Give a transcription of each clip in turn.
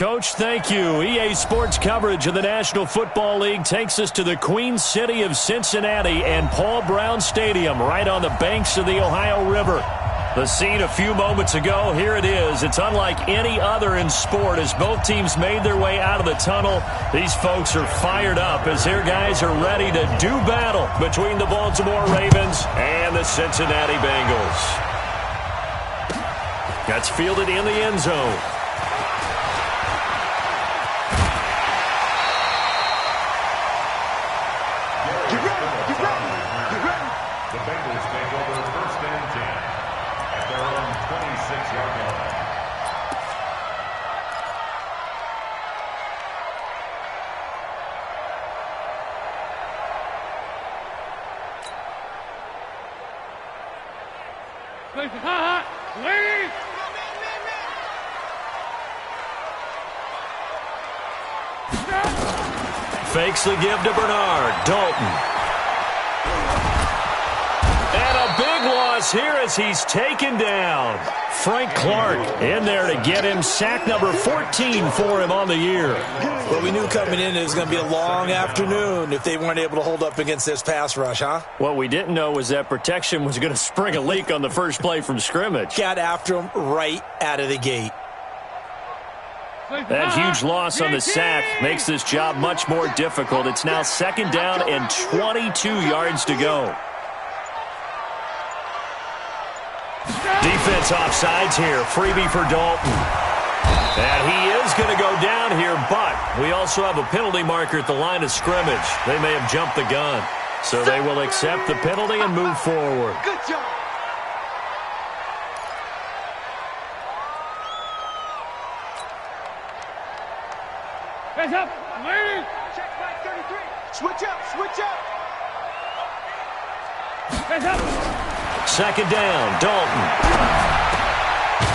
Coach. Thank you. EA Sports coverage of the National Football League takes us to the Queen City of Cincinnati and Paul Brown Stadium right on the banks of the Ohio River. The scene a few moments ago, here it is. It's unlike any other in sport as both teams made their way out of the tunnel. These folks are fired up as their guys are ready to do battle between the Baltimore Ravens and the Cincinnati Bengals. That's fielded in the end zone. The Bengals take over first and 10 at their own 26-yard line. Fakes the give to Bernard. Dalton. And a big loss here as he's taken down. Frank Clark in there to get him sack number 14 for him on the year. Well, we knew coming in it was going to be a long afternoon if they weren't able to hold up against this pass rush, huh? What we didn't know was that protection was going to spring a leak on the first play from scrimmage. Got after him right out of the gate. That huge loss on the sack makes this job much more difficult. It's now second down and 22 yards to go. Defense offsides here. Freebie for Dalton. And he is going to go down here, but we also have a penalty marker at the line of scrimmage. They may have jumped the gun. So they will accept the penalty and move forward. Good job. Hands up. Ladies. Check back 33. Switch up. Switch up. Hands up. Second down, Dalton.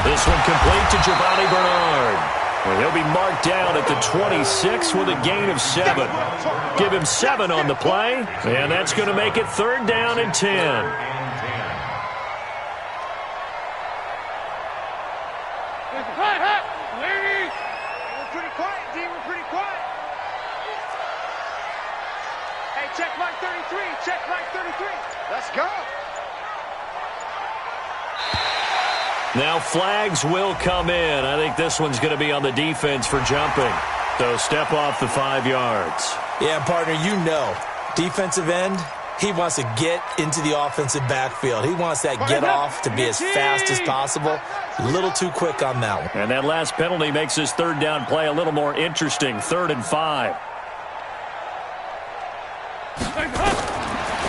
This one complete to Giovanni Bernard. And he'll be marked down at the 26 with a gain of 7. Give him 7 on the play, and that's going to make it third down and 10. Check mark 33. Check mark 33. Let's go. Now flags will come in. I think this one's going to be on the defense for jumping. So step off the 5 yards. Yeah, partner, you know, defensive end, he wants to get into the offensive backfield. He wants that get off to be as fast as possible. A little too quick on that one. And that last penalty makes his third down play a little more interesting. 3rd and 5.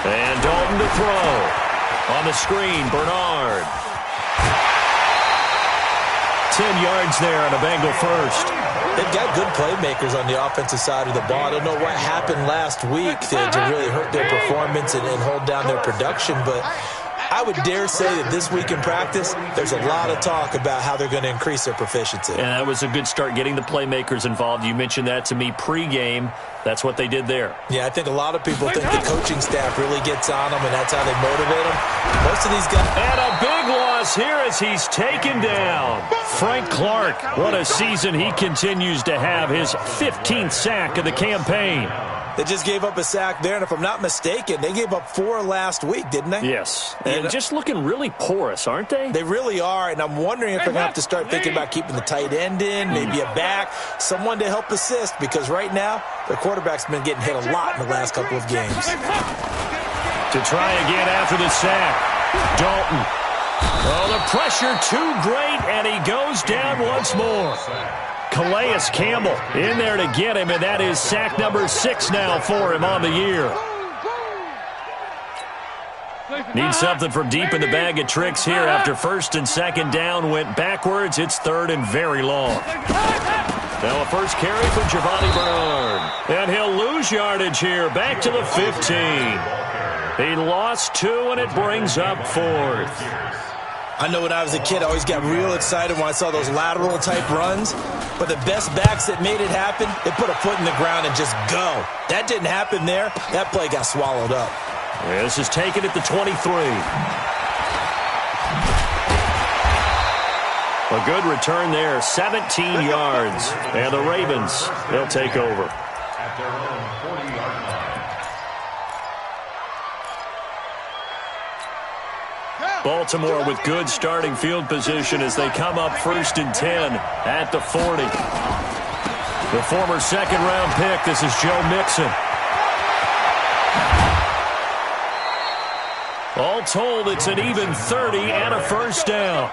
And Dalton to throw. On the screen, Bernard. 10 yards there on a Bengal first. They've got good playmakers on the offensive side of the ball. I don't know what happened last week to really hurt their performance and hold down their production, but I would dare say that this week in practice, there's a lot of talk about how they're going to increase their proficiency. And that was a good start getting the playmakers involved. You mentioned that to me pregame. That's what they did there. Yeah, I think a lot of people think the coaching staff really gets on them, and that's how they motivate them. Most of these guys... And a big loss here as he's taken down. Frank Clark, what a season he continues to have. His 15th sack of the campaign. They just gave up a sack there, and if I'm not mistaken, they gave up 4 last week, didn't they? Yes, and just looking really porous, aren't they? They really are, and I'm wondering if they're going to have to start thinking about keeping the tight end in, maybe a back, someone to help assist, because right now, their quarterback's been getting hit a lot in the last couple of games. To try again after the sack, Dalton. Oh, the pressure too great, and he goes down once more. Calais Campbell in there to get him, and that is sack number 6 now for him on the year. Need something from deep in the bag of tricks here after 1st and 2nd down went backwards. It's 3rd and very long. Now a first carry for Giovanni Bernard. And he'll lose yardage here, back to the 15. He lost 2, and it brings up 4th. I know when I was a kid, I always got real excited when I saw those lateral-type runs. But the best backs that made it happen, they put a foot in the ground and just go. That didn't happen there. That play got swallowed up. Yeah, this is taken at the 23. A good return there, 17 yards. And the Ravens, they'll take over. At their own 40-yard line. Baltimore with good starting field position as they come up 1st and 10 at the 40. The former second-round pick, this is Joe Mixon. All told, it's an even 30 and a first down.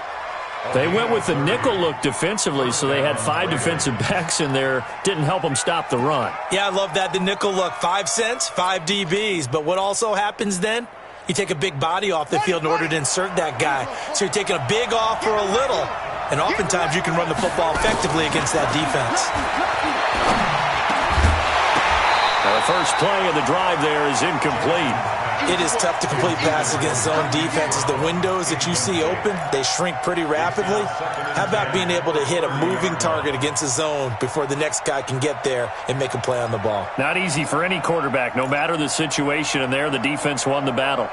They went with the nickel look defensively, so they had 5 defensive backs in there. Didn't help them stop the run. Yeah, I love that, the nickel look. 5 cents, 5 DBs. But what also happens then? You take a big body off the field in order to insert that guy. So you're taking a big off for a little. And oftentimes you can run the football effectively against that defense. Now the first play of the drive there is incomplete. It is tough to complete passes against zone defenses. The windows that you see open, they shrink pretty rapidly. How about being able to hit a moving target against a zone before the next guy can get there and make a play on the ball? Not easy for any quarterback, no matter the situation, and there the defense won the battle.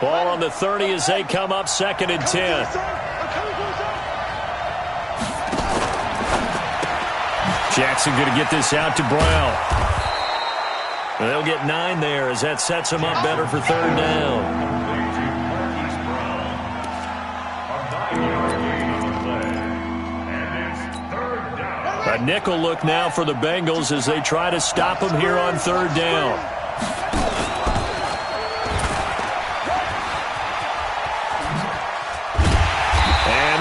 Ball on the 30 as they come up 2nd and 10. Jackson going to get this out to Brown. They'll get 9 there as that sets him up better for 3rd down. A nickel look now for the Bengals as they try to stop him here on 3rd down.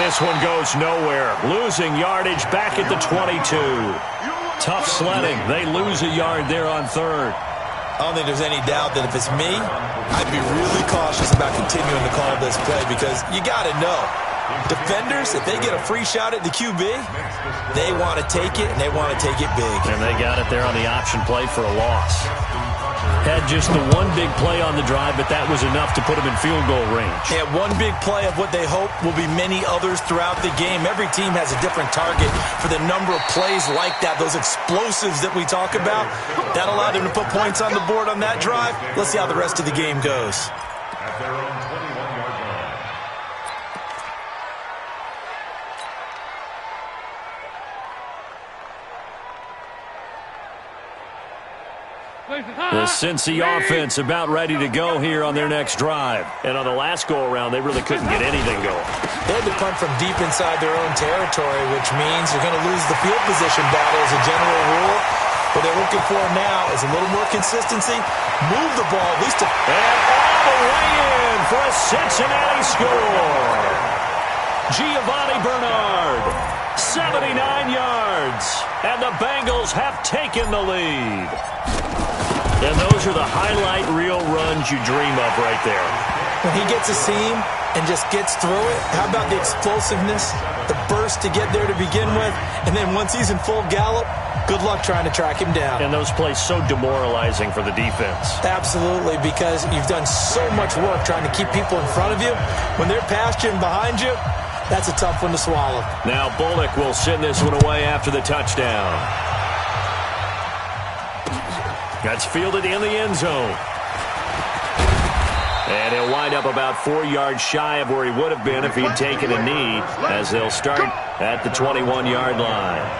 This one goes nowhere. Losing yardage back at the 22. Tough sledding. They lose a yard there on 3rd. I don't think there's any doubt that if it's me, I'd be really cautious about continuing to call this play because you got to know. Defenders, if they get a free shot at the QB, they want to take it, and they want to take it big. And they got it there on the option play for a loss. Had just the one big play on the drive, but that was enough to put them in field goal range. Yeah, one big play of what they hope will be many others throughout the game. Every team has a different target for the number of plays like that, those explosives that we talk about. That allowed them to put points on the board on that drive. Let's see how the rest of the game goes. At their own 21-yard line. The Cincy offense about ready to go here on their next drive. And on the last go-around, they really couldn't get anything going. They had to punt from deep inside their own territory, which means you're going to lose the field position battle as a general rule. What they're looking for now is a little more consistency. Move the ball at least. And all the way in for a Cincinnati score. Giovanni Bernard, 79 yards. And the Bengals have taken the lead. And those are the highlight reel runs you dream of right there. When he gets a seam and just gets through it, how about the explosiveness, the burst to get there to begin with, and then once he's in full gallop, good luck trying to track him down. And those plays so demoralizing for the defense. Absolutely, because you've done so much work trying to keep people in front of you. When they're past you and behind you, that's a tough one to swallow. Now Bullock will send this one away after the touchdown. That's fielded in the end zone. And he'll wind up about 4 yards shy of where he would have been if he'd taken a knee, as they'll start at the 21-yard line.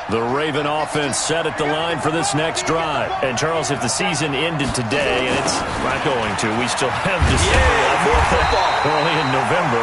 The Raven offense set at the line for this next drive. And, Charles, if the season ended today, and it's not going to, we still have December more football early in November,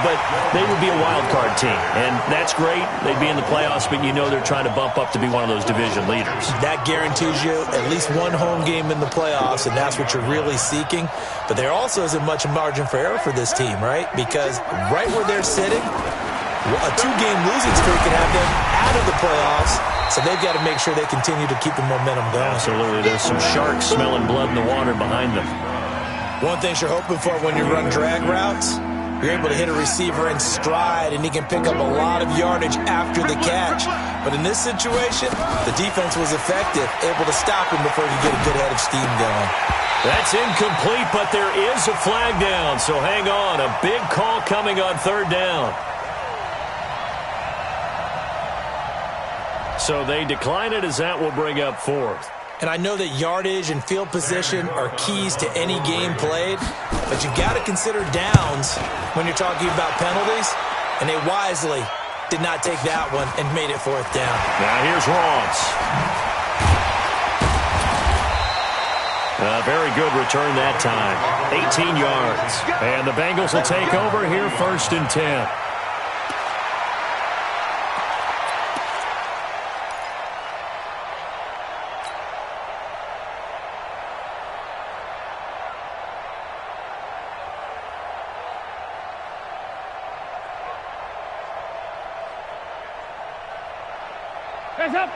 but they would be a wild card team. And that's great. They'd be in the playoffs, but you know they're trying to bump up to be one of those division leaders. That guarantees you at least one home game in the playoffs, and that's what you're really seeking. But there also isn't much margin for error for this team, right? Because right where they're sitting, a 2-game losing streak can have them out of the playoffs, so they've got to make sure they continue to keep the momentum going. Absolutely. There's some sharks smelling blood in the water behind them. One thing you're hoping for when you run drag routes, you're able to hit a receiver in stride, and he can pick up a lot of yardage after the catch. But in this situation, the defense was effective, able to stop him before he could get a good head of steam going. That's incomplete, but there is a flag down, so hang on. A big call coming on 3rd down. So they decline it as that will bring up fourth. And I know that yardage and field position are keys to any game played, but you've got to consider downs when you're talking about penalties, and they wisely did not take that one and made it fourth down. Now here's Ross. A very good return that time. 18 yards. And the Bengals will take over here 1st and 10.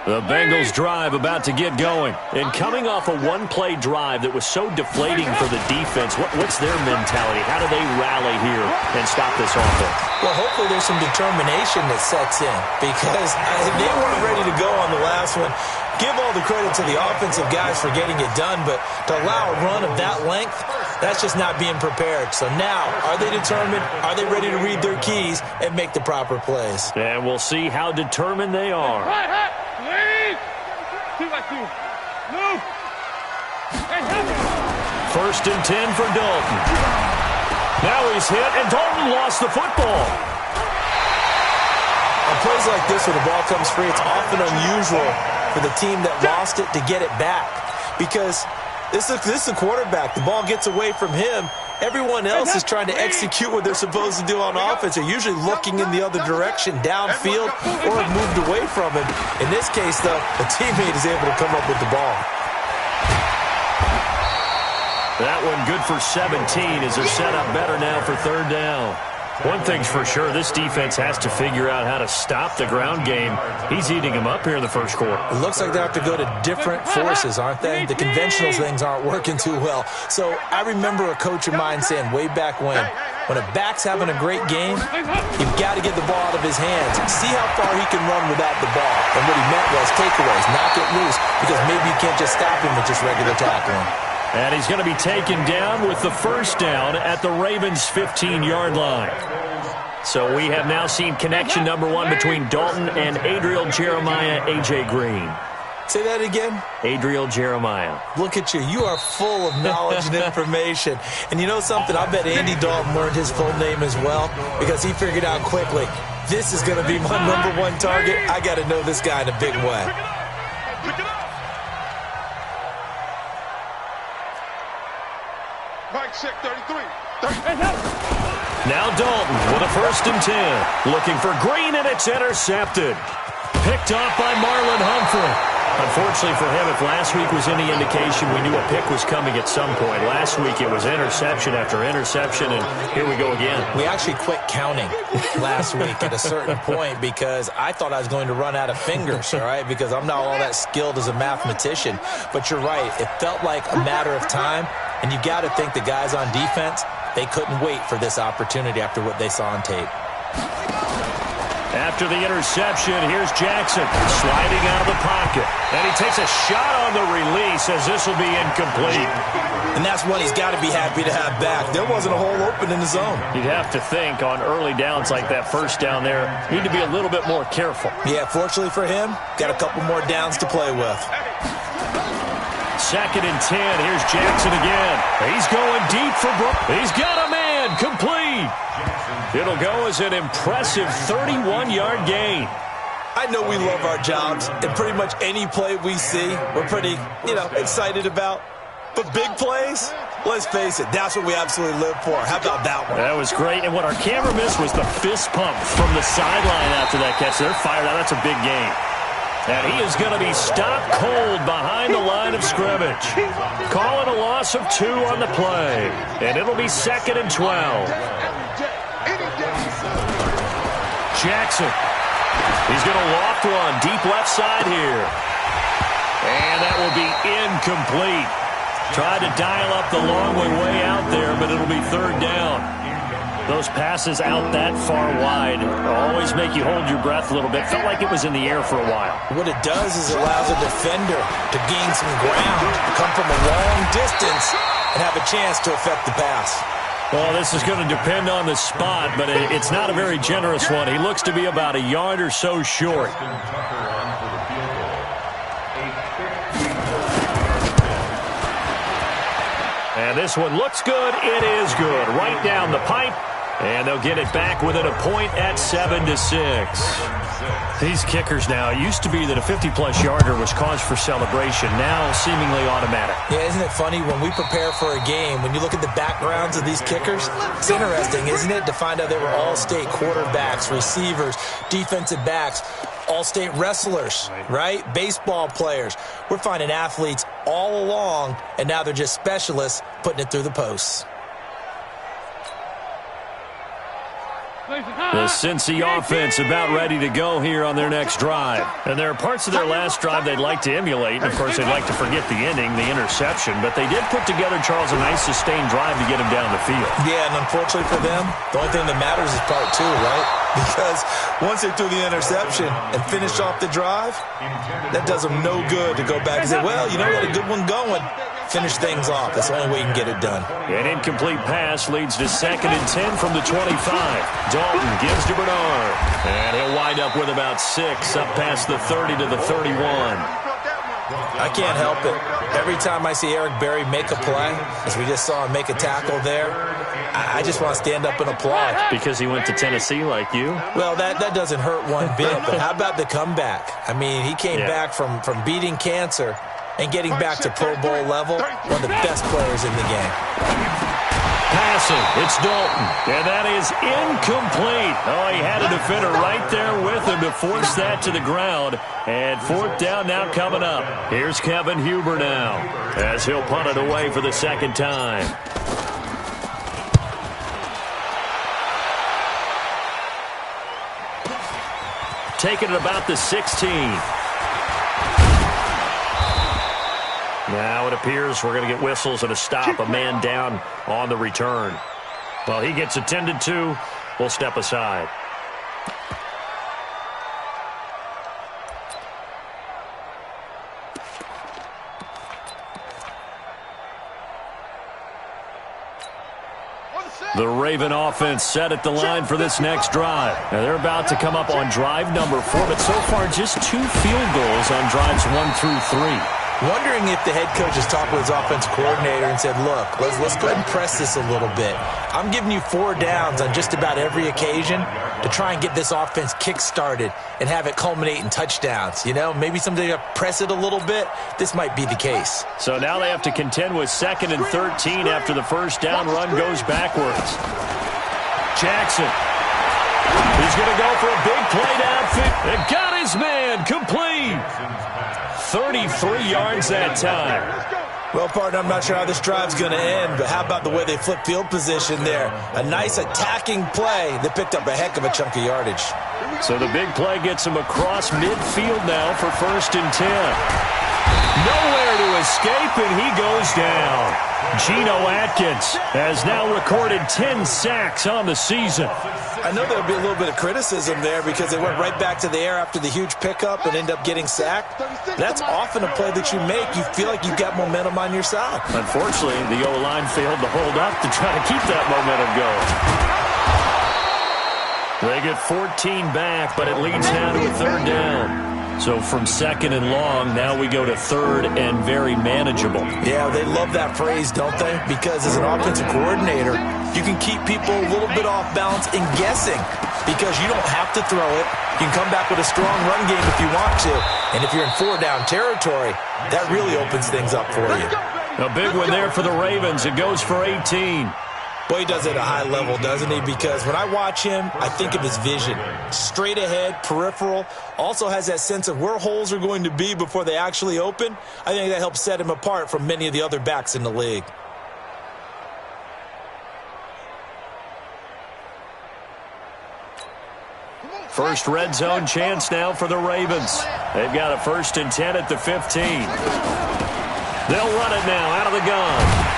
The Bengals drive about to get going. And coming off a one-play drive that was so deflating for the defense, what's their mentality? How do they rally here and stop this offense? Well, hopefully there's some determination that sets in because they weren't ready to go on the last one. Give all the credit to the offensive guys for getting it done, but to allow a run of that length, that's just not being prepared. So now, are they determined? Are they ready to read their keys and make the proper plays? And we'll see how determined they are. First and 10 for Dalton. Now he's hit, and Dalton lost the football. On plays like this, when the ball comes free, it's often unusual for the team that lost it to get it back. Because this is a quarterback. The ball gets away from him. Everyone else is trying to execute what they're supposed to do on offense. They're usually looking in the other direction, downfield, or have moved away from him. In this case, though, the teammate is able to come up with the ball. That one good for 17 as they're set up better now for 3rd down. One thing's for sure, this defense has to figure out how to stop the ground game. He's eating them up here in the first quarter. It looks like they have to go to different forces, aren't they? The conventional things aren't working too well. So I remember a coach of mine saying way back when a back's having a great game, you've got to get the ball out of his hands. See how far he can run without the ball. And what he meant was takeaways, knock it loose, because maybe you can't just stop him with just regular tackling. And he's going to be taken down with the first down at the Ravens' 15-yard line. So we have now seen connection number 1 between Dalton and Adriel Jeremiah, A.J. Green. Say that again? Adriel Jeremiah. Look at you. You are full of knowledge and information. And you know something? I bet Andy Dalton learned his full name as well because he figured out quickly, this is going to be my number 1 target. I got to know this guy in a big way. Now Dalton with a 1st and 10. Looking for Green, and it's intercepted. Picked off by Marlon Humphrey. Unfortunately for him, if last week was any indication, we knew a pick was coming at some point. Last week it was interception after interception, and here we go again. We actually quit counting last week at a certain point because I thought I was going to run out of fingers, all right, because I'm not all that skilled as a mathematician. But you're right. It felt like a matter of time, and you got to think the guys on defense, they couldn't wait for this opportunity after what they saw on tape. After the interception, here's Jackson sliding out of the pocket. And he takes a shot on the release as this will be incomplete. And that's one he's got to be happy to have back. There wasn't a hole open in the zone. You'd have to think on early downs like that first down there, need to be a little bit more careful. Yeah, fortunately for him, got a couple more downs to play with. 2nd and 10. Here's Jackson again. He's going deep for Brook. He's got a man. Complete. It'll go as an impressive 31-yard gain. I know we love our jobs, and pretty much any play we see, we're pretty, excited about. But big plays, let's face it, that's what we absolutely live for. How about that one? That was great, and what our camera missed was the fist pump from the sideline after that catch. They're fired out. That's a big gain. And he is going to be stopped cold behind the line of scrimmage. Calling a loss of 2 on the play. And it'll be 2nd and 12. Jackson. He's going to loft one deep left side here. And that will be incomplete. Tried to dial up the long way out there, but it'll be 3rd down. Those passes out that far wide always make you hold your breath a little bit. Felt like it was in the air for a while. What it does is it allows a defender to gain some ground, come from a long distance, and have a chance to affect the pass. Well, this is going to depend on the spot, but it's not a very generous one. He looks to be about a yard or so short. And this one looks good. It is good. Right down the pipe. And they'll get it back within a point at 7-6. These kickers now, it used to be that a 50-plus yarder was cause for celebration. Now seemingly automatic. Yeah, isn't it funny when we prepare for a game, when you look at the backgrounds of these kickers, it's interesting, isn't it, to find out they were all-state quarterbacks, receivers, defensive backs, all-state wrestlers, right? Baseball players. We're finding athletes all along, and now they're just specialists putting it through the posts. The Cincy offense about ready to go here on their next drive. And there are parts of their last drive they'd like to emulate. And, of course, they'd like to forget the ending, the interception. But they did put together, Charles, a nice sustained drive to get him down the field. Yeah, and unfortunately for them, the only thing that matters is part two, right? Because once they threw the interception and finished off the drive, that does them no good to go back and say, well, you know, we had a good one going. Finish things off. That's the only way you can get it done. An incomplete pass leads to 2nd and 10 from the 25. Dalton gives to Bernard. And he'll wind up with about 6 up past the 30 to the 31. I can't help it. Every time I see Eric Berry make a play, as we just saw him make a tackle there, I just want to stand up and applaud. Because he went to Tennessee like you? Well, that doesn't hurt one bit, but how about the comeback? I mean, he came back from beating cancer and getting back to Pro Bowl level, one of the best players in the game. Passing, it's Dalton, and that is incomplete. Oh, he had a defender right there with him to force that to the ground. And 4th down now coming up. Here's Kevin Huber now, as he'll punt it away for the 2nd time. Taking it about the 16. Now it appears we're going to get whistles and a stop. A man down on the return. Well, he gets attended to. We'll step aside. The Raven offense set at the line for this next drive. Now they're about to come up on drive number 4, but so far just 2 field goals on drives 1 through 3. Wondering if the head coach has talked with his offensive coordinator and said, look, let's go ahead and press this a little bit. I'm giving you 4 downs on just about every occasion to try and get this offense kick-started and have it culminate in touchdowns. You know, maybe someday you press it a little bit. This might be the case. So now they have to contend with 2nd and 13 after the first down run goes backwards. Jackson. He's going to go for a big play downfield. And got his man complete. 33 yards that time. Well, partner, I'm not sure how this drive's going to end, but how about the way they flip field position there? A nice attacking play that picked up a heck of a chunk of yardage. So the big play gets him across midfield now for 1st and 10. Nowhere to escape, and he goes down. Geno Atkins has now recorded 10 sacks on the season. I know there'll be a little bit of criticism there because they went right back to the air after the huge pickup and end up getting sacked. That's often a play that you make. You feel like you've got momentum on your side. Unfortunately, the O-line failed to hold up to try to keep that momentum going. They get 14 back, but it leads now to a 3rd down. So from 2nd and long, now we go to 3rd and very manageable. Yeah, they love that phrase, don't they? Because as an offensive coordinator, you can keep people a little bit off balance and guessing because you don't have to throw it. You can come back with a strong run game if you want to. And if you're in 4-down territory, that really opens things up for you. A big one there for the Ravens. It goes for 18. Boy, he does it at a high level, doesn't he? Because when I watch him, I think of his vision. Straight ahead, peripheral. Also has that sense of where holes are going to be before they actually open. I think that helps set him apart from many of the other backs in the league. First red zone chance now for the Ravens. They've got a 1st and 10 at the 15. They'll run it now out of the gun.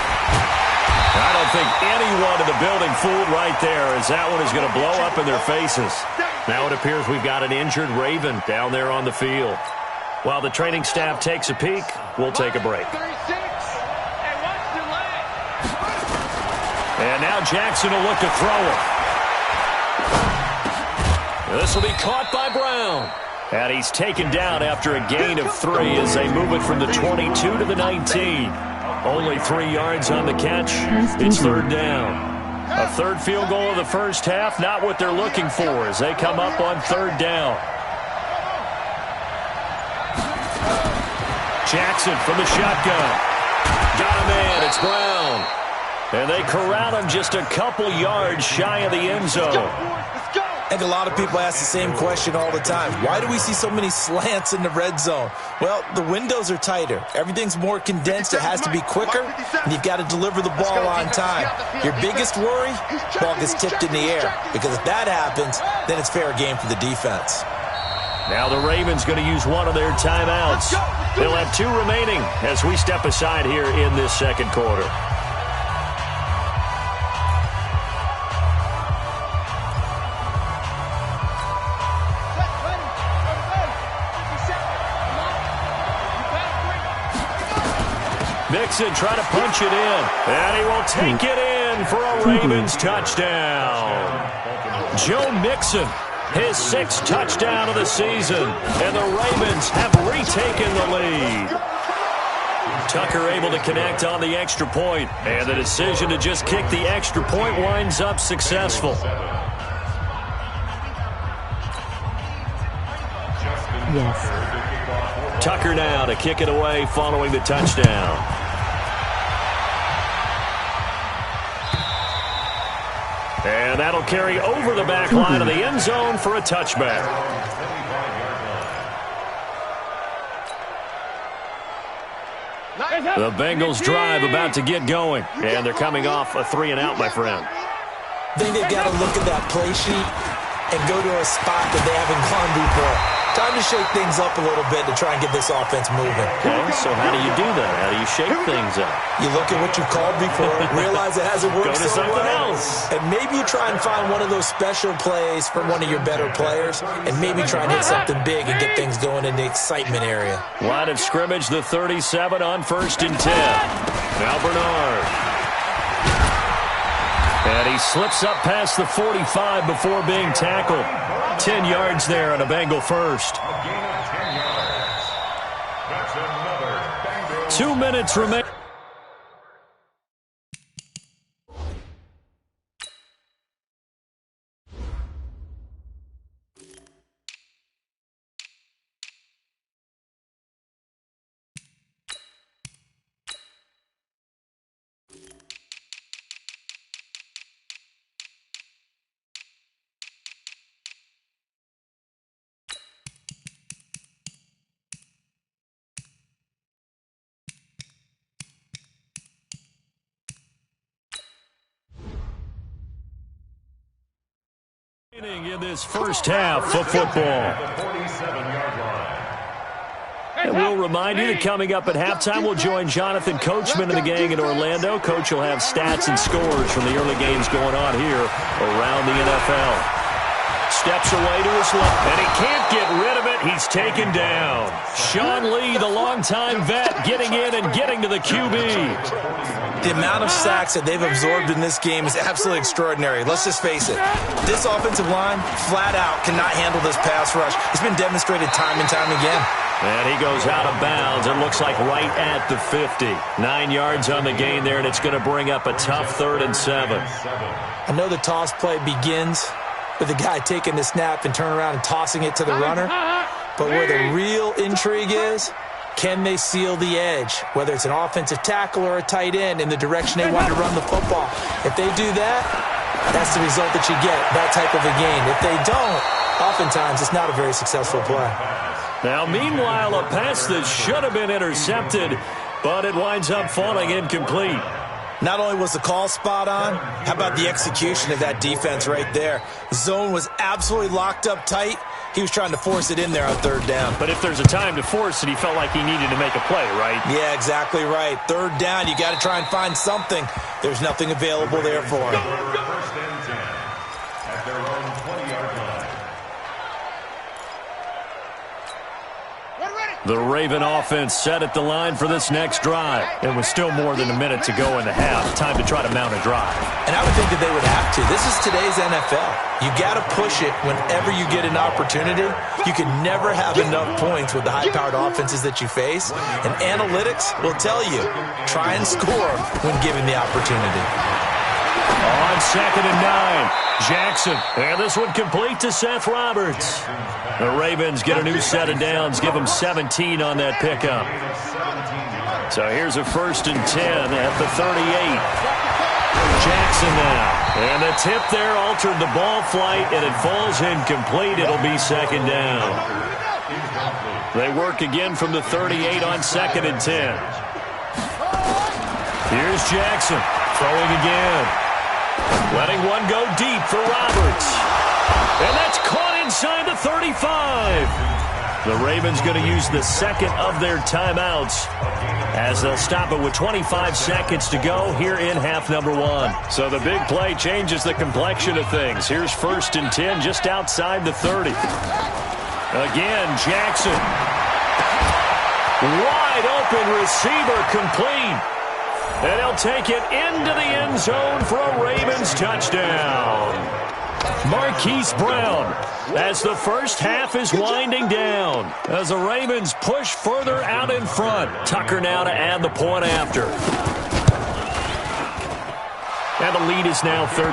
I don't think anyone in the building fooled right there as that one is going to blow up in their faces. Now it appears we've got an injured Raven down there on the field. While the training staff takes a peek, we'll take a break. And now Jackson will look to throw it. This will be caught by Brown. And he's taken down after a gain of 3 as they move it from the 22 to the 19. Only 3 yards on the catch. It's third down. A third field goal of the first half, not what they're looking for as they come up on third down. Jackson from the shotgun. Got a man. It's Brown. And they corral him just a couple yards shy of the end zone. I think a lot of people ask the same question all the time. Why do we see so many slants in the red zone? Well, the windows are tighter. Everything's more condensed. It has to be quicker, and you've got to deliver the ball on time. Your biggest worry, ball gets tipped in the air, because if that happens, then it's fair game for the defense. Now the Ravens going to use one of their timeouts. They'll have 2 remaining as we step aside here in this second quarter. Mixon trying to punch it in, and he will take it in for a Ravens touchdown. Joe Mixon, his 6th touchdown of the season, and the Ravens have retaken the lead. Tucker able to connect on the extra point, and the decision to just kick the extra point winds up successful. Yes. Tucker now to kick it away following the touchdown. And that'll carry over the back line of the end zone for a touchback. The Bengals drive about to get going. And they're coming off a 3-and-out, my friend. I think they've got to look at that play sheet and go to a spot that they haven't gone before. Time to shake things up a little bit to try and get this offense moving. Okay, so how do you do that? How do you shake things up? You look at what you called before, realize it hasn't worked so well. Go to something else. And maybe you try and find one of those special plays from one of your better players, and maybe try and hit something big and get things going in the excitement area. Line of scrimmage, the 37 on 1st and 10. Now Bernard. And he slips up past the 45 before being tackled. 10 yards there on a Bengal first. 2 minutes remain. In this first half of football. And we'll remind you that coming up at halftime, we'll join Jonathan Coachman and the gang in Orlando. Coach will have stats and scores from the early games going on here around the NFL. Steps away to his left, and he can't get rid of it. He's taken down. Sean Lee, the longtime vet, getting in and getting to the QB. The amount of sacks that they've absorbed in this game is absolutely extraordinary. Let's just face it. This offensive line, flat out, cannot handle this pass rush. It's been demonstrated time and time again. And he goes out of bounds. It looks like right at the 50. 9 yards on the gain there, and it's going to bring up a tough 3rd and 7. I know the toss play begins with the guy taking the snap and turning around and tossing it to the runner. But where the real intrigue is, can they seal the edge, whether it's an offensive tackle or a tight end, in the direction they want to run the football? If they do that, that's the result that you get, that type of a gain. If they don't, oftentimes it's not a very successful play. Now, meanwhile, a pass that should have been intercepted, but it winds up falling incomplete. Not only was the call spot on, how about the execution of that defense right there? Zone was absolutely locked up tight. He was trying to force it in there on 3rd down. But if there's a time to force it, he felt like he needed to make a play, right? Yeah, exactly right. 3rd down, you got to try and find something. There's nothing available there for him. 1st and 10 at their own 20-yard line. Ready, ready. The Raven offense set at the line for this next drive. It was still more than a minute to go in the half. Time to try to mount a drive. And I would think that they would have to. This is today's NFL. You got to push it whenever you get an opportunity. You can never have enough points with the high-powered offenses that you face. And analytics will tell you, try and score when given the opportunity. On 2nd and 9, Jackson. And this one complete to Seth Roberts. The Ravens get a new set of downs, give them 17 on that pickup. So here's a 1st and 10 at the 38. Jackson now. And the tip there altered the ball flight, and it falls incomplete. It'll be 2nd down. They work again from the 38 on 2nd and 10. Here's Jackson throwing again. Letting one go deep for Roberts. And that's caught inside the 35. The Ravens going to use the second of their timeouts as they'll stop it with 25 seconds to go here in half number 1. So the big play changes the complexion of things. Here's 1st and 10 just outside the 30. Again, Jackson. Wide open receiver complete. And he'll take it into the end zone for a Ravens touchdown. Marquise Brown as the first half is winding down. As the Ravens push further out in front. Tucker now to add the point after. And the lead is now 13.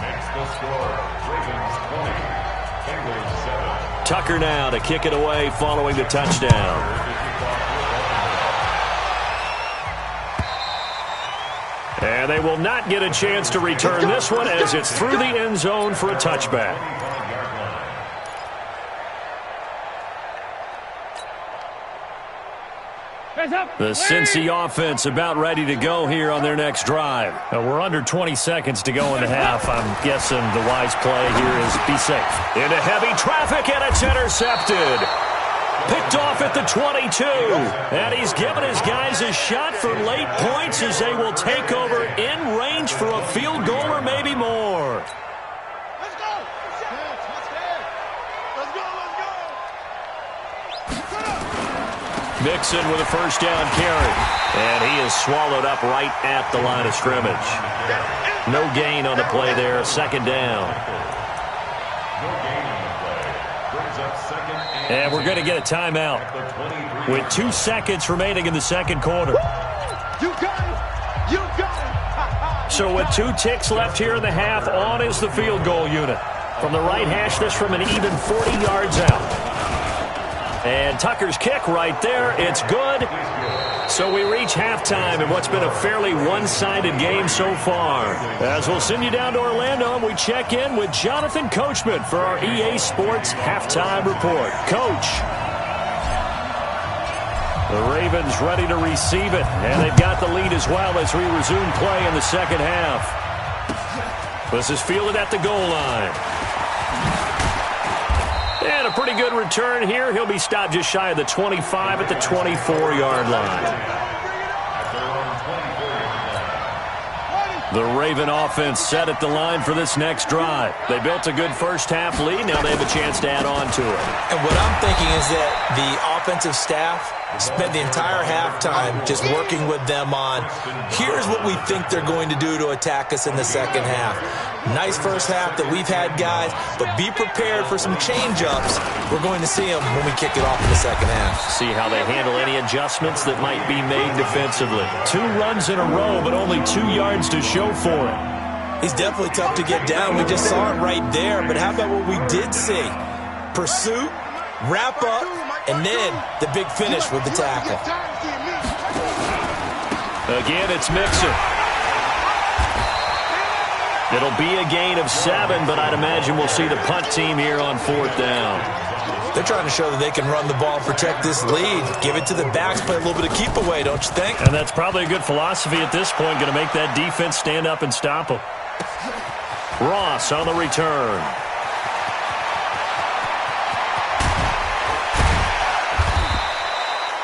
Makes the score. Ravens 20. Bengals 7. Tucker now to kick it away following the touchdown. And they will not get a chance to return this one as it's through the end zone for a touchback. The Cincy offense about ready to go here on their next drive. We're under 20 seconds to go in the half. I'm guessing the wise play here is be safe. Into heavy traffic, and it's intercepted. Picked off at the 22. And he's given his guys a shot for late points as they will take over in range for a field goal or maybe more. Let's go. Mixon with a first down carry. And he is swallowed up right at the line of scrimmage. No gain on the play there. 2nd down. And we're going to get a timeout with 2 seconds remaining in the second quarter. You got it. You got it. So with 2 ticks left here in the half, on is the field goal unit. From the right hash, this from an even 40 yards out. And Tucker's kick right there. It's good. So we reach halftime in what's been a fairly one-sided game so far. As we'll send you down to Orlando, and we check in with Jonathan Coachman for our EA Sports Halftime Report. Coach. The Ravens ready to receive it, and they've got the lead as well as we resume play in the second half. This is fielded at the goal line. And a pretty good return here. He'll be stopped just shy of the 25 at the 24-yard line. The Raven offense set at the line for this next drive. They built a good first-half lead. Now they have a chance to add on to it. And what I'm thinking is that the offensive staff spent the entire halftime just working with them on, here's what we think they're going to do to attack us in the second half. Nice first half that we've had, guys, but be prepared for some change-ups. We're going to see them when we kick it off in the second half. See how they handle any adjustments that might be made defensively. 2 runs in a row, but only 2 yards to show for it. He's definitely tough to get down. We just saw it right there, but how about what we did see? Pursuit, wrap up, and then the big finish with the tackle. Again, it's Mixon. It'll be a gain of 7, but I'd imagine we'll see the punt team here on 4th down. They're trying to show that they can run the ball, protect this lead, give it to the backs, play a little bit of keep away, don't you think? And that's probably a good philosophy at this point, going to make that defense stand up and stop them. Ross on the return.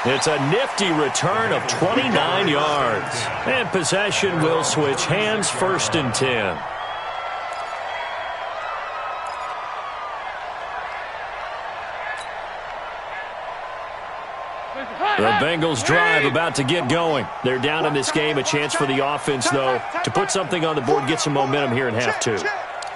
It's a nifty return of 29 yards. And possession will switch hands, 1st and 10. The Bengals drive about to get going. They're down in this game. A chance for the offense, though, to put something on the board, get some momentum here in half two.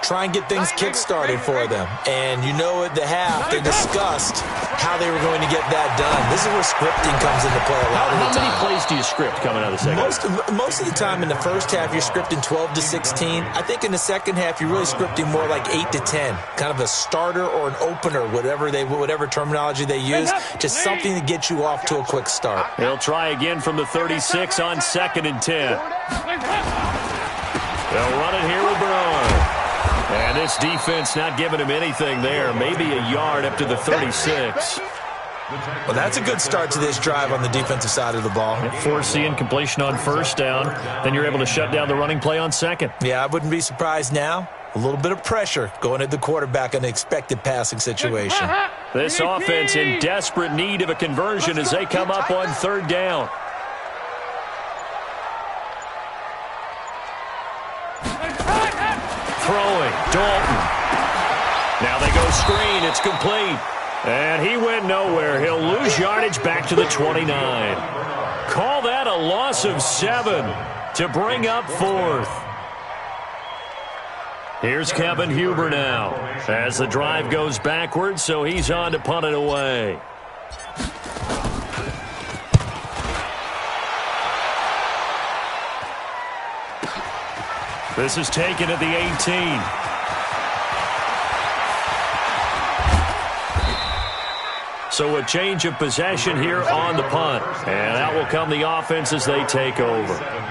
Try and get things kick-started for them. And you know at the half, they discussed how they were going to get that done. This is where scripting comes into play a lot of the time. How many plays do you script coming out of the second half? Most of the time in the first half, you're scripting 12 to 16. I think in the second half, you're really scripting more like 8 to 10. Kind of a starter or an opener, whatever terminology they use. Just something to get you off to a quick start. They'll try again from the 36 on 2nd and 10. They'll run it here with Bernard. And this defense not giving him anything there. Maybe a yard up to the 36. Well, that's a good start to this drive on the defensive side of the ball. Forcing completion on first down. Then you're able to shut down the running play on second. Yeah, I wouldn't be surprised now. A little bit of pressure going at the quarterback in an expected passing situation. This offense in desperate need of a conversion as they come up on 3rd down. Throwing, Dalton. Now they go screen. It's complete. And he went nowhere. He'll lose yardage back to the 29. Call that a loss of 7 to bring up 4th. Here's Kevin Huber now as the drive goes backwards, so he's on to punt it away. This is taken at the 18. So a change of possession here on the punt. And out will come the offense as they take over.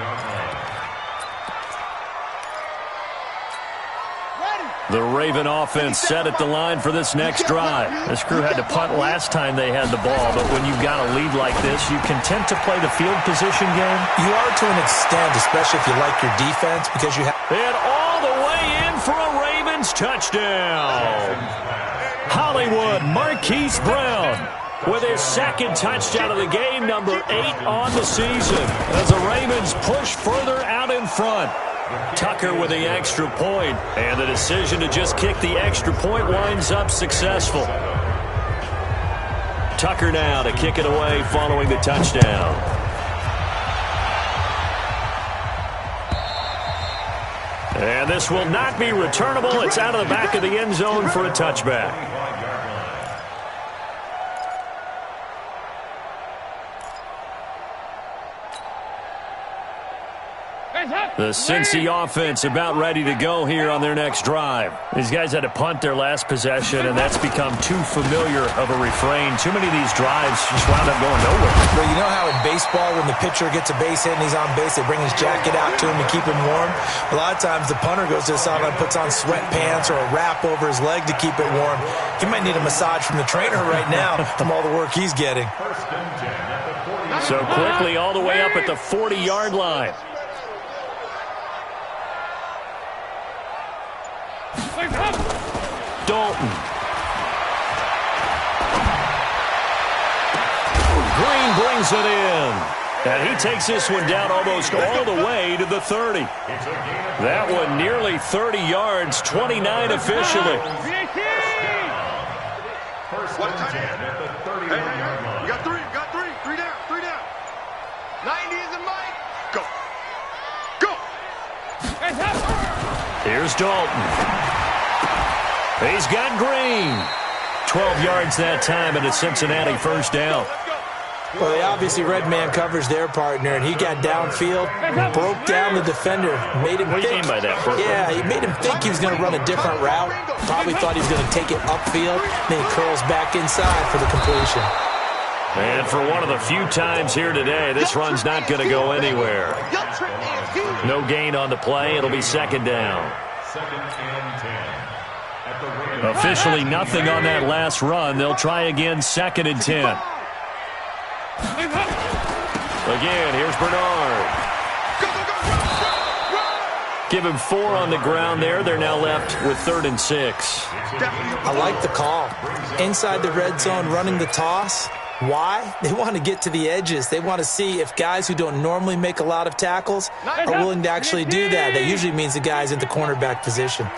The Raven offense set at the line for this next drive. This crew had to punt last time they had the ball, but when you've got a lead like this, you content to play the field position game? You are to an extent, especially if you like your defense, because you have... And all the way in for a Ravens touchdown. Hollywood Marquise Brown with his 2nd touchdown of the game, number 8 on the season, as the Ravens push further out in front. Tucker with the extra point, and the decision to just kick the extra point winds up successful. Tucker now to kick it away following the touchdown. And this will not be returnable. It's out of the back of the end zone for a touchback. The Cincy offense about ready to go here on their next drive. These guys had to punt their last possession, and that's become too familiar of a refrain. Too many of these drives just wound up going nowhere. Well, you know how in baseball, when the pitcher gets a base hit and he's on base, they bring his jacket out to him to keep him warm? A lot of times the punter goes to the sideline, puts on sweatpants or a wrap over his leg to keep it warm. He might need a massage from the trainer right now from all the work he's getting. So quickly all the way up at the 40-yard line. Dalton. Green brings it in. And he takes this one down almost all the way to the 30. That one nearly 30 yards, 29 officially. First and 10 at the 30-yard line. We got three. Three down. 90 is the mic. Go. Here's Dalton. He's got Green. 12 yards that time, and a Cincinnati first down. Well, they obviously red man covers their partner, and he got downfield, broke down the defender, made him think. What do you mean by that? Yeah, he made him think he was going to run a different route. Probably thought he was going to take it upfield. Then he curls back inside for the completion. And for one of the few times here today, this run's not going to go anywhere. No gain on the play. It'll be 2nd down. 2nd and 10. Officially nothing on that last run. They'll try again 2nd and 10. Again, here's Bernard. Give him 4 on the ground there. They're now left with 3rd and 6. I like the call. Inside the red zone, running the toss. Why? They want to get to the edges. They want to see if guys who don't normally make a lot of tackles are willing to actually do that. That usually means the guy's at the cornerback position.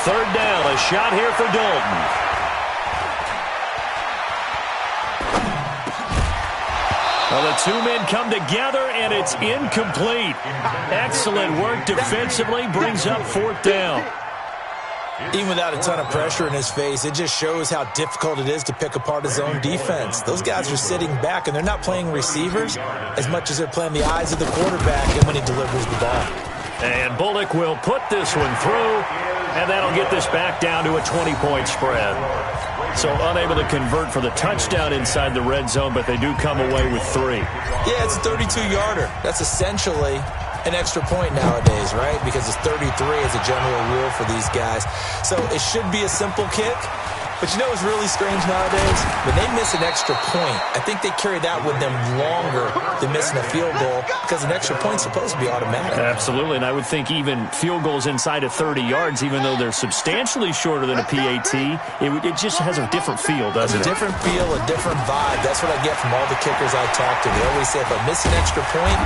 third down. A shot here for Dalton. Well, the two men come together, and it's incomplete. Excellent work defensively, brings up fourth down. Even without a ton of pressure in his face, it just shows how difficult it is to pick apart his own defense. Those guys are sitting back, and they're not playing receivers as much as they're playing the eyes of the quarterback and when he delivers the ball. And Bullock will put this one through, and that'll get this back down to a 20-point spread. So unable to convert for the touchdown inside the red zone, but they do come away with 3. Yeah, it's a 32-yarder. That's essentially an extra point nowadays, right? Because it's 33 as a general rule for these guys. So it should be a simple kick. But you know what's really strange nowadays? When they miss an extra point, I think they carry that with them longer than missing a field goal because an extra point's supposed to be automatic. Absolutely, and I would think even field goals inside of 30 yards, even though they're substantially shorter than a PAT, it just has a different feel, doesn't it? A different feel, a different vibe. That's what I get from all the kickers I talk to. They always say if I miss an extra point,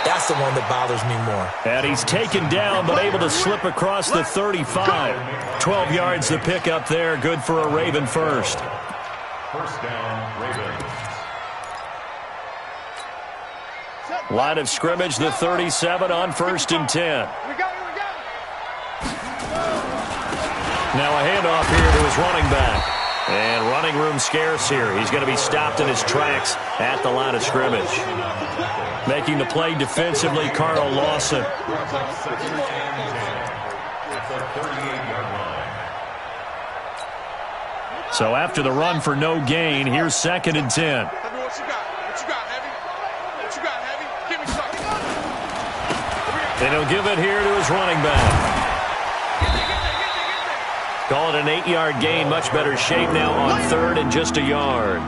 that's the one that bothers me more. And he's taken down, but able to slip across the 35. 12 yards to pick up there. Good for a Raven first. First down, Ravens. Line of scrimmage, the 37 on 1st and 10. Now a handoff here to his running back. And running room scarce here. He's going to be stopped in his tracks at the line of scrimmage. Making the play defensively, Carl Lawson. So after the run for no gain, here's 2nd and 10. And he'll give it here to his running back. Call it an 8-yard gain. Much better shape now on 3rd and just a yard.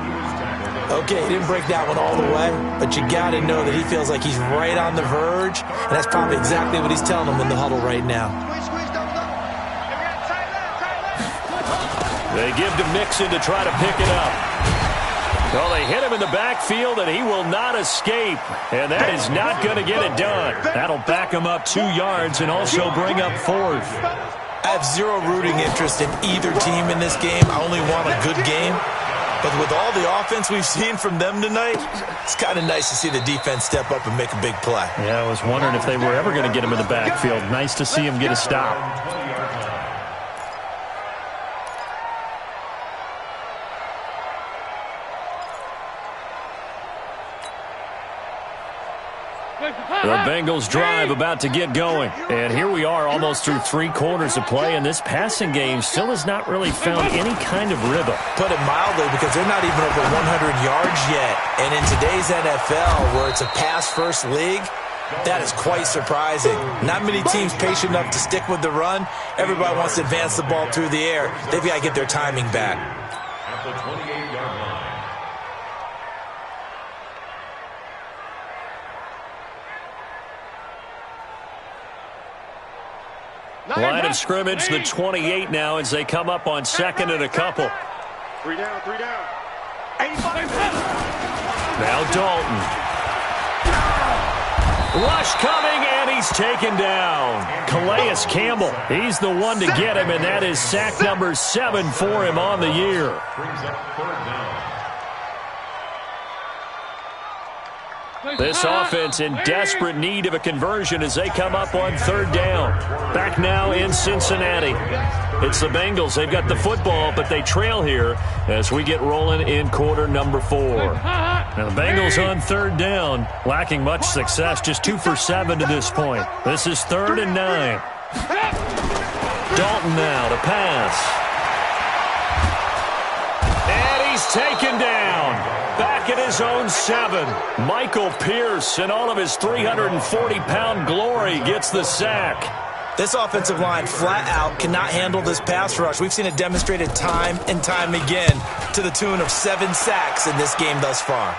Okay, he didn't break that one all the way, but you got to know that he feels like he's right on the verge, and that's probably exactly what he's telling them in the huddle right now. They give to Mixon to try to pick it up. Well, they hit him in the backfield, and he will not escape, and that is not going to get it done. That'll back him up 2 yards and also bring up 4th. I have zero rooting interest in either team in this game. I only want a good game. But with all the offense we've seen from them tonight, it's kind of nice to see the defense step up and make a big play. Yeah, I was wondering if they were ever going to get him in the backfield. Nice to see him get a stop. The Bengals drive about to get going. And here we are almost through 3 quarters of play, and this passing game still has not really found any kind of rhythm. Put it mildly, because they're not even over 100 yards yet. And in today's NFL, where it's a pass-first league, that is quite surprising. Not many teams patient enough to stick with the run. Everybody wants to advance the ball through the air. They've got to get their timing back. At the 28-yard line. Line of scrimmage, the 28 now as they come up on 2nd and a couple. 3 down, 3 down. Now Dalton. Rush coming, and he's taken down. Calais Campbell, he's the one to get him, and that is sack number 7 for him on the year. Brings up 3rd down. This offense in desperate need of a conversion as they come up on 3rd down. Back now in Cincinnati. It's the Bengals. They've got the football, but they trail here as we get rolling in quarter number 4. Now the Bengals on 3rd down, lacking much success, just 2 for 7 to this point. This is 3rd and 9. Dalton now to pass. And he's taken down. Back at his own 7. Michael Pierce, in all of his 340-pound glory, gets the sack. This offensive line flat out cannot handle this pass rush. We've seen it demonstrated time and time again to the tune of 7 sacks in this game thus far.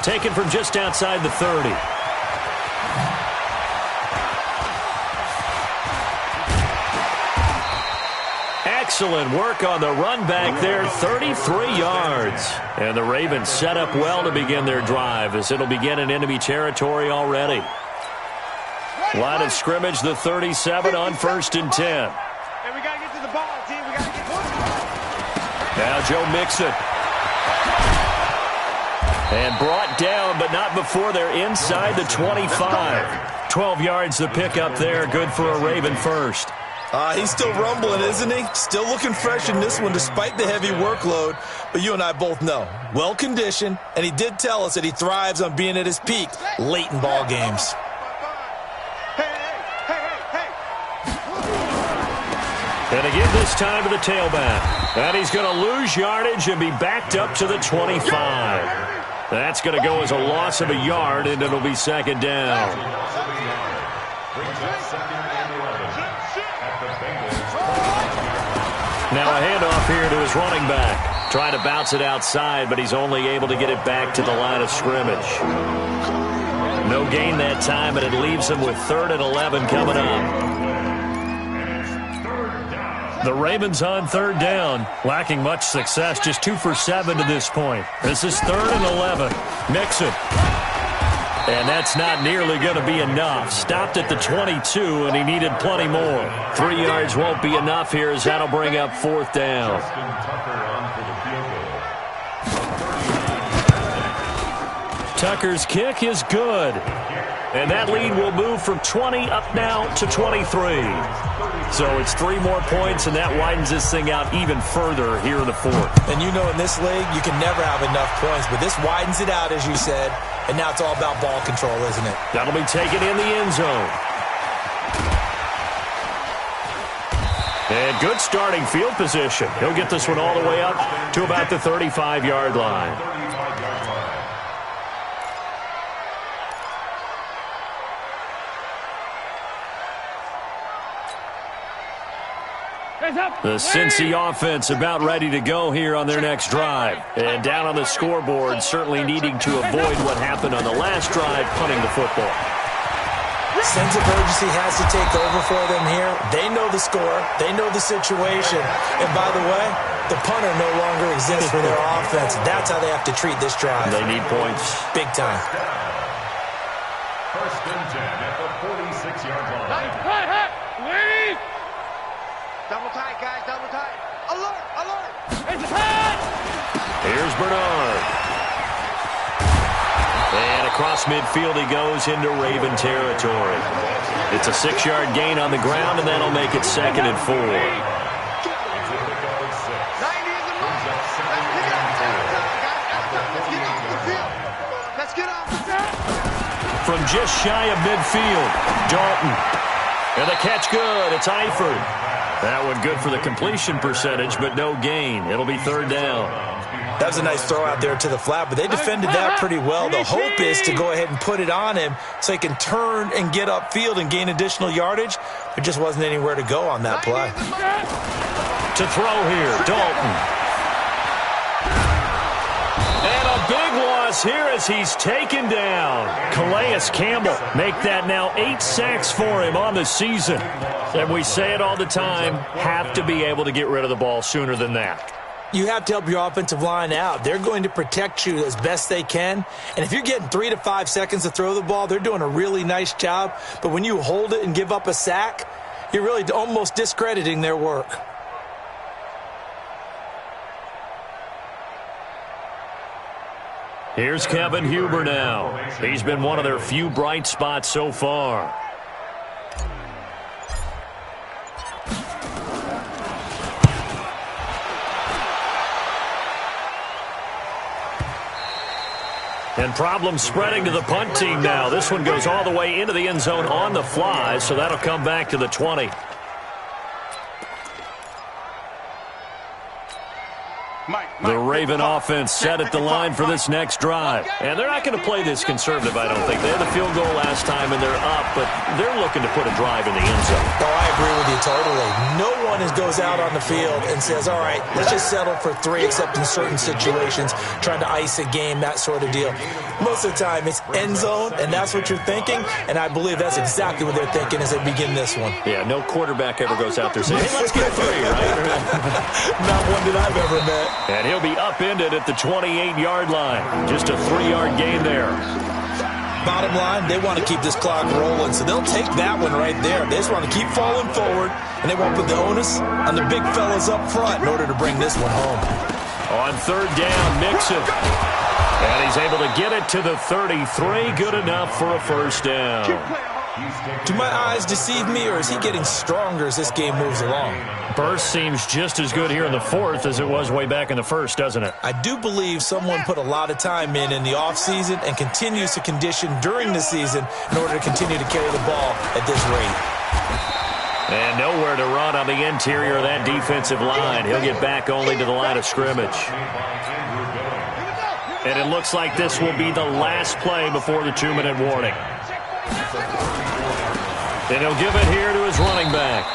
Taken from just outside the 30. Excellent work on the run back there, 33 yards. And the Ravens set up well to begin their drive as it'll begin in enemy territory already. Line of scrimmage, the 37 on 1st and 10. And we got to get to the ball, team. We got to get one. Now Joe Mixon. And brought down, but not before they're inside the 25. 12 yards the pickup there. Good for a Raven first. He's still rumbling, isn't he? Still looking fresh in this one despite the heavy workload. But you and I both know, well-conditioned, and he did tell us that he thrives on being at his peak late in ball games. And again this time to the tailback. And he's going to lose yardage and be backed up to the 25. That's going to go as a loss of a yard, and it'll be 2nd down. Now a handoff here to his running back. Trying to bounce it outside, but he's only able to get it back to the line of scrimmage. No gain that time, and it leaves him with 3rd and 11 coming up. The Ravens on 3rd down, lacking much success, just 2 for 7 to this point. This is 3rd and 11. Mixon. And that's not nearly going to be enough. Stopped at the 22, and he needed plenty more. 3 yards won't be enough here, as that'll bring up 4th down. Tucker's kick is good. And that lead will move from 20 up now to 23. So it's 3 more points, and that widens this thing out even further here in the 4th. And you know in this league, you can never have enough points, but this widens it out, as you said, and now it's all about ball control, isn't it? That'll be taken in the end zone. And good starting field position. He'll get this one all the way up to about the 35-yard line. The Cincy offense about ready to go here on their next drive. And down on the scoreboard, certainly needing to avoid what happened on the last drive, punting the football. Sense of urgency has to take over for them here. They know the score. They know the situation. And by the way, the punter no longer exists for their offense. That's how they have to treat this drive. They need points. Big time. 1st and 10 at the 46-yard line. Hey! Double tight, guys, double tight. Alert, alert. It's hot. Here's Bernard. And across midfield he goes into Raven territory. It's a 6-yard gain on the ground, and that'll make it 2nd and 4. Let's get off. From just shy of midfield, Dalton. And the catch good. It's Eifert. That one good for the completion percentage, but no gain. It'll be 3rd down. That was a nice throw out there to the flat, but they defended that pretty well. The hope is to go ahead and put it on him so he can turn and get upfield and gain additional yardage. There just wasn't anywhere to go on that play. To throw here, Dalton. And a big loss here as he's taken down. Calais Campbell make that now 8 sacks for him on the season. And we say it all the time, have to be able to get rid of the ball sooner than that. You have to help your offensive line out. They're going to protect you as best they can. And if you're getting 3 to 5 seconds to throw the ball, they're doing a really nice job. But when you hold it and give up a sack, you're really almost discrediting their work. Here's Kevin Huber now. He's been one of their few bright spots so far. And problems spreading to the punt team now. This one goes all the way into the end zone on the fly, so that'll come back to the 20. The Raven offense set at the line for this next drive. And they're not going to play this conservative, I don't think. They had the field goal last time, and they're up, but they're looking to put a drive in the end zone. Oh, I agree with you totally. No one goes out on the field and says, all right, let's just settle for 3, except in certain situations, trying to ice a game, that sort of deal. Most of the time, it's end zone, and that's what you're thinking, and I believe that's exactly what they're thinking as they begin this one. Yeah, no quarterback ever goes out there saying, hey, let's get 3, right? Not one that I've ever met. And he'll be upended at the 28-yard line. Just a 3-yard gain there. Bottom line, they want to keep this clock rolling, so they'll take that one right there. They just want to keep falling forward, and they won't put the onus on the big fellas up front in order to bring this one home. On third down, Mixon. And he's able to get it to the 33. Good enough for a first down. Do my eyes deceive me, or is he getting stronger as this game moves along? Burst seems just as good here in the fourth as it was way back in the first, doesn't it? I do believe someone put a lot of time in the offseason and continues to condition during the season in order to continue to carry the ball at this rate. And nowhere to run on the interior of that defensive line. He'll get back only to the line of scrimmage. And it looks like this will be the last play before the 2-minute warning. And he'll give it here to his running back.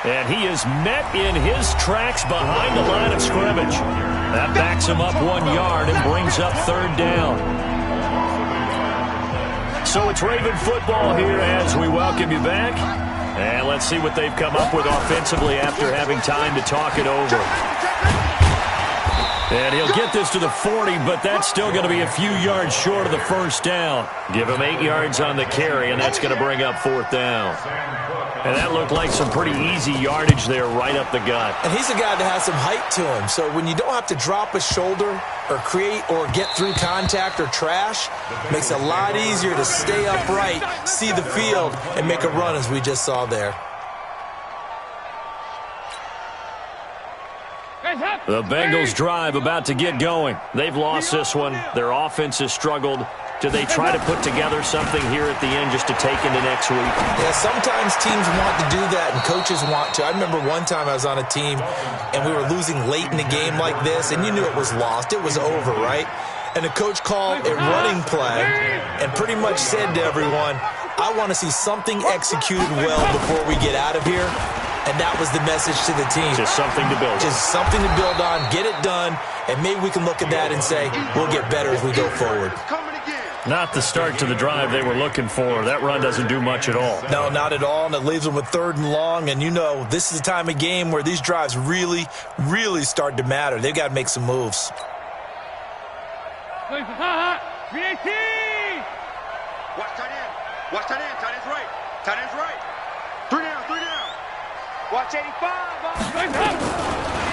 And he is met in his tracks behind the line of scrimmage. That backs him up 1 yard and brings up third down. So it's Raven football here as we welcome you back. And let's see what they've come up with offensively after having time to talk it over. And he'll get this to the 40, but that's still going to be a few yards short of the first down. Give him 8 yards on the carry, and that's going to bring up fourth down. And that looked like some pretty easy yardage there right up the gut. And he's a guy that has some height to him, so when you don't have to drop a shoulder or create or get through contact or trash, it makes it a lot easier to stay upright, see the field, and make a run as we just saw there. The Bengals drive about to get going. They've lost this one. Their offense has struggled. Do they try to put together something here at the end just to take into next week? Yeah, sometimes teams want to do that and coaches want to. I remember one time I was on a team and we were losing late in the game like this, and you knew it was lost. It was over, right? And the coach called a running play and pretty much said to everyone, I want to see something executed well before we get out of here. And that was the message to the team. Just something to build on. Just something to build on, get it done, and maybe we can look at that and say, we'll get better as we go forward. Not the start to the drive they were looking for. That run doesn't do much at all. No, not at all, and it leaves them with third and long. And you know, this is the time of game where these drives really, really start to matter. They've got to make some moves. Watch tight end. Watch tight end. Tight end's right. Tight end's right. 3 down. 3 down. Watch 85.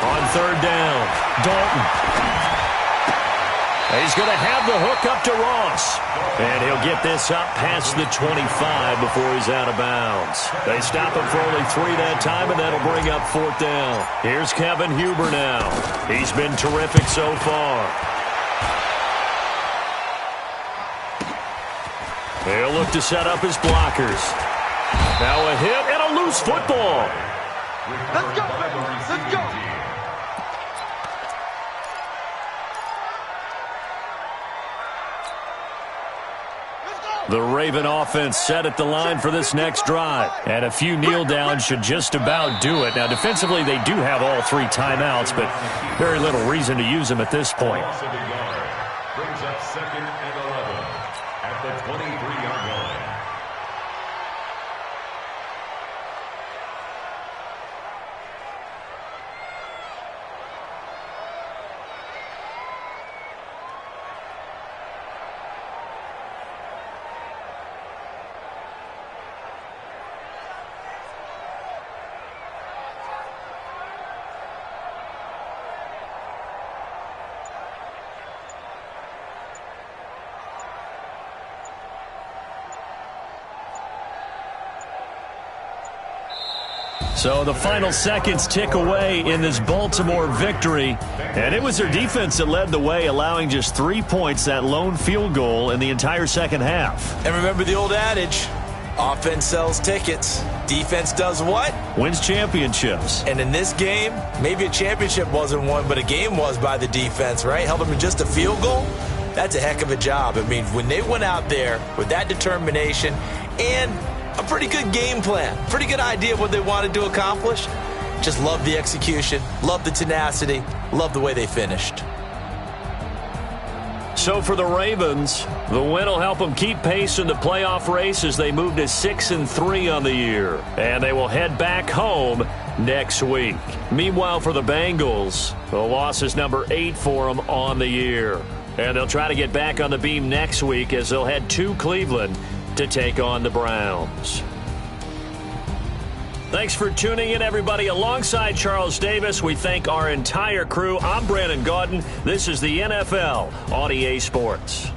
On third down, Dalton. He's going to have the hook up to Ross. And he'll get this up past the 25 before he's out of bounds. They stop him for only 3 that time, and that'll bring up fourth down. Here's Kevin Huber now. He's been terrific so far. He'll look to set up his blockers. Now a hit and a loose football. Let's go, baby. Let's go. The Raven offense set at the line for this next drive. And a few kneel downs should just about do it. Now, defensively, they do have all 3 timeouts, but very little reason to use them at this point. Brings up 2nd and 11 at the 23-yard line. So the final seconds tick away in this Baltimore victory. And it was their defense that led the way, allowing just 3 points, that lone field goal in the entire second half. And remember the old adage, offense sells tickets. Defense does what? Wins championships. And in this game, maybe a championship wasn't won, but a game was by the defense, right? Held them to just a field goal. That's a heck of a job. I mean, when they went out there with that determination and a pretty good game plan, pretty good idea of what they wanted to accomplish. Just love the execution, love the tenacity, love the way they finished. So for the Ravens, the win will help them keep pace in the playoff race as they move to 6-3 on the year. And they will head back home next week. Meanwhile, for the Bengals, the loss is number 8 for them on the year. And they'll try to get back on the beam next week as they'll head to Cleveland to take on the Browns. Thanks for tuning in, everybody. Alongside Charles Davis, we thank our entire crew. I'm Brandon Gaudin. This is the NFL on EA Sports.